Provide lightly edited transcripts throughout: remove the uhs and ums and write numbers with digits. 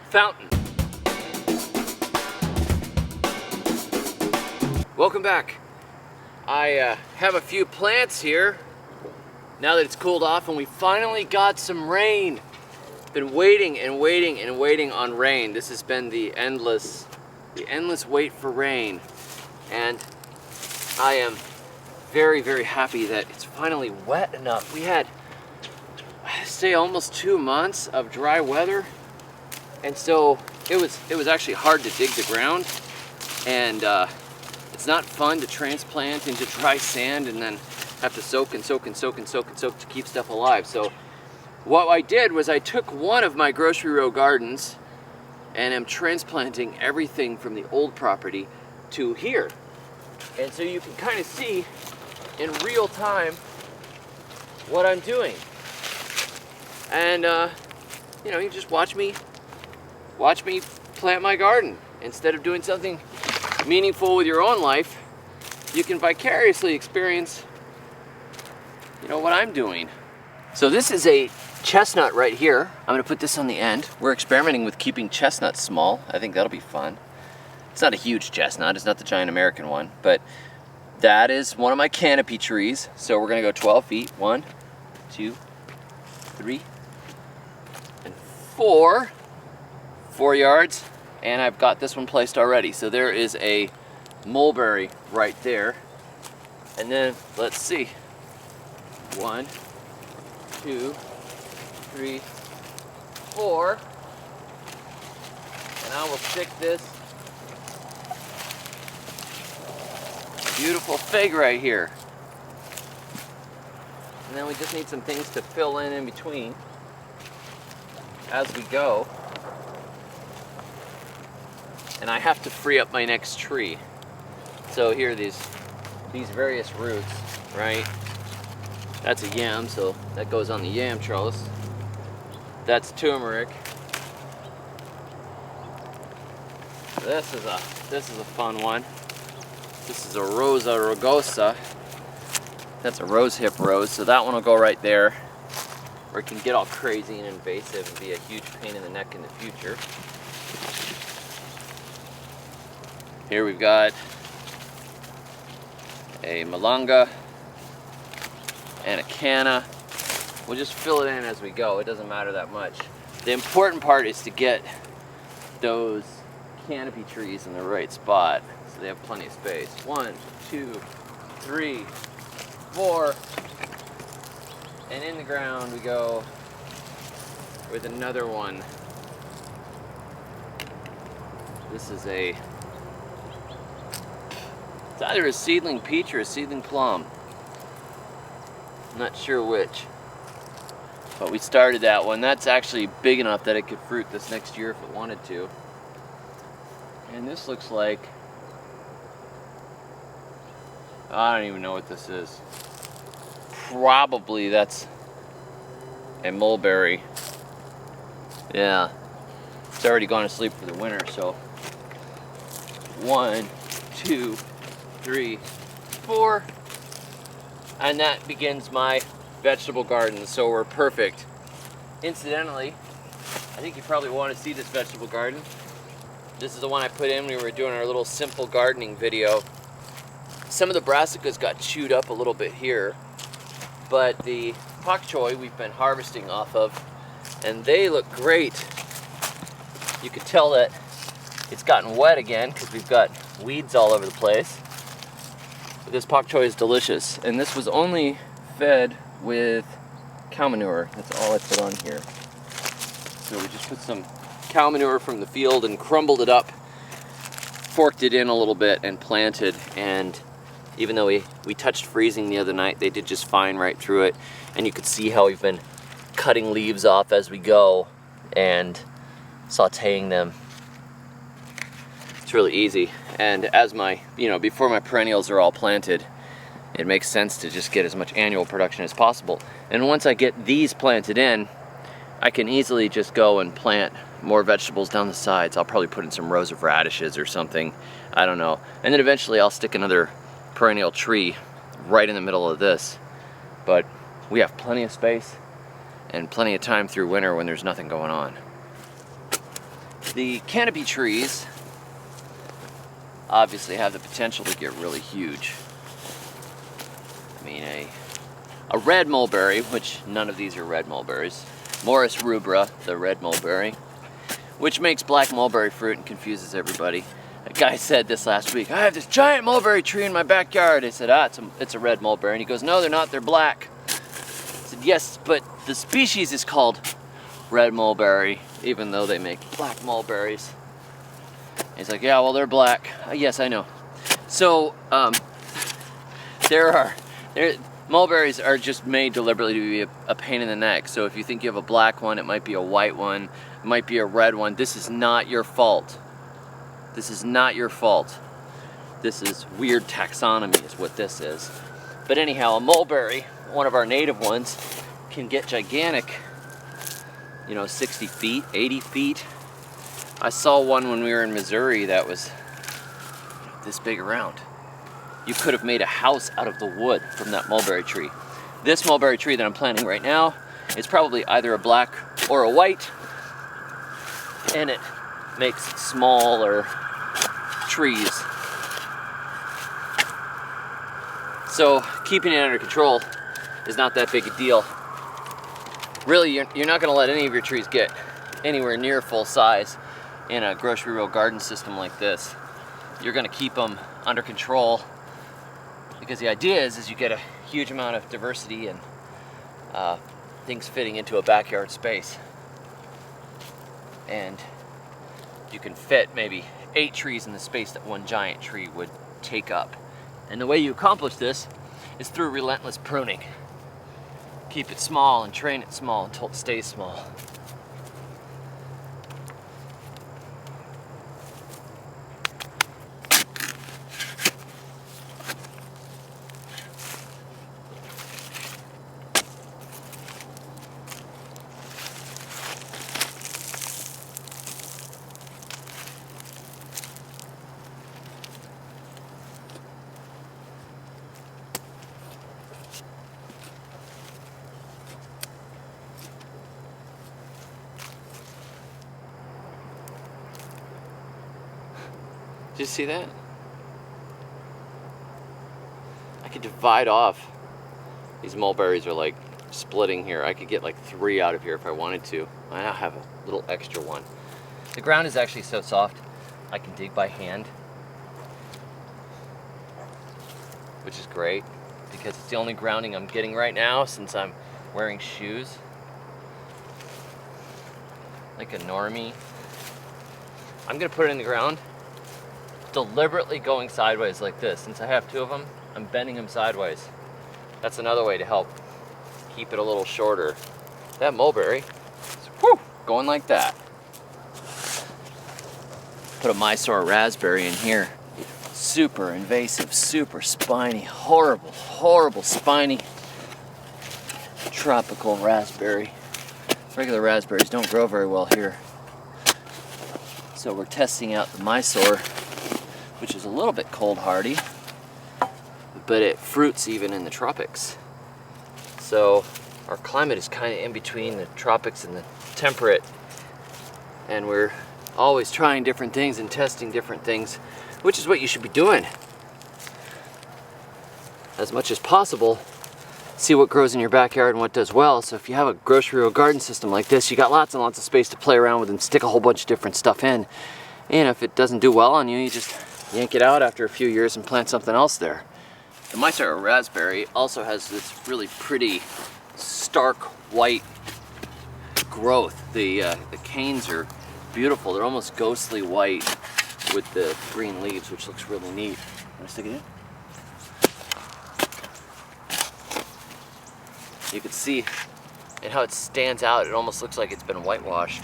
fountain. Welcome back. I have a few plants here now that it's cooled off and we finally got some rain. Been waiting and waiting and waiting on rain. This has been the endless wait for rain. And I am very, very happy that it's finally wet enough. We had, I'd say, almost 2 months of dry weather. And so it was actually hard to dig the ground. And it's not fun to transplant into dry sand and then have to soak and soak and soak and soak and soak to keep stuff alive. So what I did was I took one of my grocery row gardens and am transplanting everything from the old property to here. And so you can kind of see in real time what I'm doing. And you know, you just watch me plant my garden. Instead of doing something meaningful with your own life, you can vicariously experience, you know, what I'm doing. So this is a chestnut right here. I'm gonna put this on the end. We're experimenting with keeping chestnuts small. I think that'll be fun. It's not a huge chestnut, it's not the giant American one, but that is one of my canopy trees. So we're gonna go 12 feet. 1, 2, 3, and 4 yards. And I've got this one placed already. So there is a mulberry right there. And then let's see. 1, 2, 3, 4. And I will stick this beautiful fig right here. And then we just need some things to fill in between as we go. And I have to free up my next tree. So here are these various roots, right? That's a yam, so that goes on the yam trellis. That's turmeric. This is a fun one. This is a Rosa rugosa. That's a rose hip rose, so that one will go right there, where it can get all crazy and invasive and be a huge pain in the neck in the future. Here we've got a malanga and a canna. We'll just fill it in as we go. It doesn't matter that much. The important part is to get those canopy trees in the right spot so they have plenty of space. 1, 2, 3, 4. And in the ground we go with another one. This is it's either a seedling peach or a seedling plum. I'm not sure which. But we started that one. That's actually big enough that it could fruit this next year if it wanted to. And this looks like, I don't even know what this is. Probably that's a mulberry. Yeah. It's already gone to sleep for the winter, so 1, 2, 3, 4, and that begins my vegetable garden. So we're perfect. Incidentally, I think you probably want to see this vegetable garden. This is the one I put in when we were doing our little simple gardening video. Some of the brassicas got chewed up a little bit here, but the pak choi we've been harvesting off of, and they look great. You can tell that it's gotten wet again because we've got weeds all over the place. But this pak choi is delicious, and this was only fed with cow manure. That's all I put on here. So we just put some cow manure from the field and crumbled it up, forked it in a little bit and planted. And even though we touched freezing the other night, they did just fine right through it. And you could see how we've been cutting leaves off as we go and sauteing them. It's really easy. And as before my perennials are all planted, it makes sense to just get as much annual production as possible. And once I get these planted in, I can easily just go and plant more vegetables down the sides. I'll probably put in some rows of radishes or something. I don't know. And then eventually I'll stick another perennial tree right in the middle of this. But we have plenty of space and plenty of time through winter when there's nothing going on. The canopy trees obviously have the potential to get really huge. I mean, a red mulberry, which none of these are red mulberries, Morus rubra, the red mulberry, which makes black mulberry fruit and confuses everybody. A guy said this last week, I have this giant mulberry tree in my backyard. I said, it's a red mulberry. And he goes, no, they're not, they're black. I said, yes, but the species is called red mulberry, even though they make black mulberries. He's like, yeah, well, they're black. Yes, I know. So, mulberries are just made deliberately to be a pain in the neck. So if you think you have a black one, it might be a white one, it might be a red one. This is not your fault. This is not your fault. This is weird taxonomy is what this is. But anyhow, a mulberry, one of our native ones, can get gigantic, 60 feet, 80 feet. I saw one when we were in Missouri that was this big around. You could have made a house out of the wood from that mulberry tree. This mulberry tree that I'm planting right now is probably either a black or a white, and it makes smaller trees. So keeping it under control is not that big a deal. Really, you're not going to let any of your trees get anywhere near full size in a grocery row garden system like this. You're going to keep them under control, because the idea is you get a huge amount of diversity and things fitting into a backyard space. And you can fit maybe 8 trees in the space that one giant tree would take up. And the way you accomplish this is through relentless pruning. Keep it small and train it small until it stays small. Did you see that? I could divide off. These mulberries are like splitting here. I could get like 3 out of here if I wanted to. I now have a little extra one. The ground is actually so soft, I can dig by hand, which is great because it's the only grounding I'm getting right now since I'm wearing shoes like a normie. I'm gonna put it in the ground, deliberately going sideways like this. Since I have 2 of them, I'm bending them sideways. That's another way to help keep it a little shorter. That mulberry is going like that. Put a Mysore raspberry in here. Super invasive, super spiny, horrible, horrible spiny tropical raspberry. Regular raspberries don't grow very well here. So we're testing out the Mysore, which is a little bit cold hardy, but it fruits even in the tropics. So our climate is kind of in between the tropics and the temperate, and we're always trying different things and testing different things, which is what you should be doing. As much as possible, see what grows in your backyard and what does well. So if you have a grocery row garden system like this, you got lots and lots of space to play around with and stick a whole bunch of different stuff in. And if it doesn't do well on you, you just yank it out after a few years and plant something else there. The Mysore raspberry also has this really pretty stark white growth. The canes are beautiful. They're almost ghostly white with the green leaves, which looks really neat. Want to stick it in? You can see and how it stands out. It almost looks like it's been whitewashed.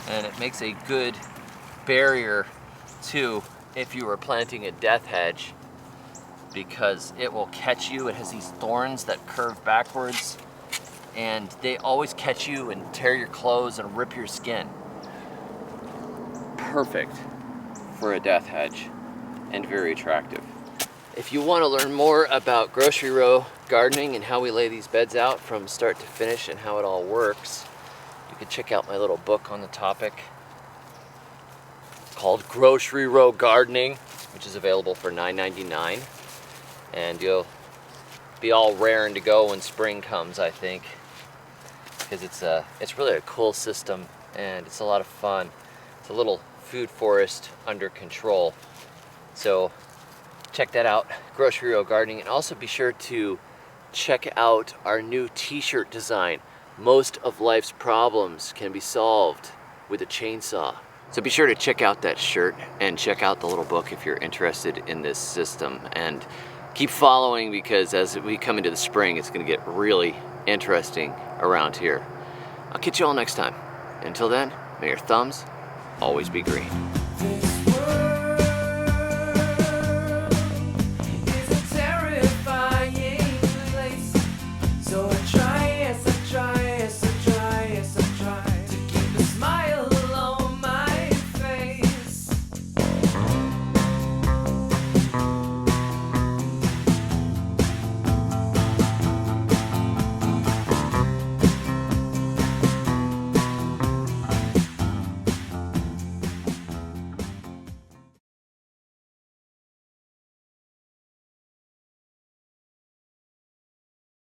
And it makes a good barrier too if you were planting a death hedge, because it will catch you. It has these thorns that curve backwards, and they always catch you and tear your clothes and rip your skin. Perfect for a death hedge and very attractive. If you want to learn more about grocery row gardening and how we lay these beds out from start to finish and how it all works, You can check out my little book on the topic called Grocery Row Gardening, which is available for $9.99. And you'll be all raring to go when spring comes, I think, because it's really a cool system and it's a lot of fun. It's a little food forest under control. So check that out, Grocery Row Gardening, and also be sure to check out our new t-shirt design. Most of life's problems can be solved with a chainsaw. So be sure to check out that shirt and check out the little book if you're interested in this system. And keep following, because as we come into the spring, it's going to get really interesting around here. I'll catch you all next time. Until then, may your thumbs always be green.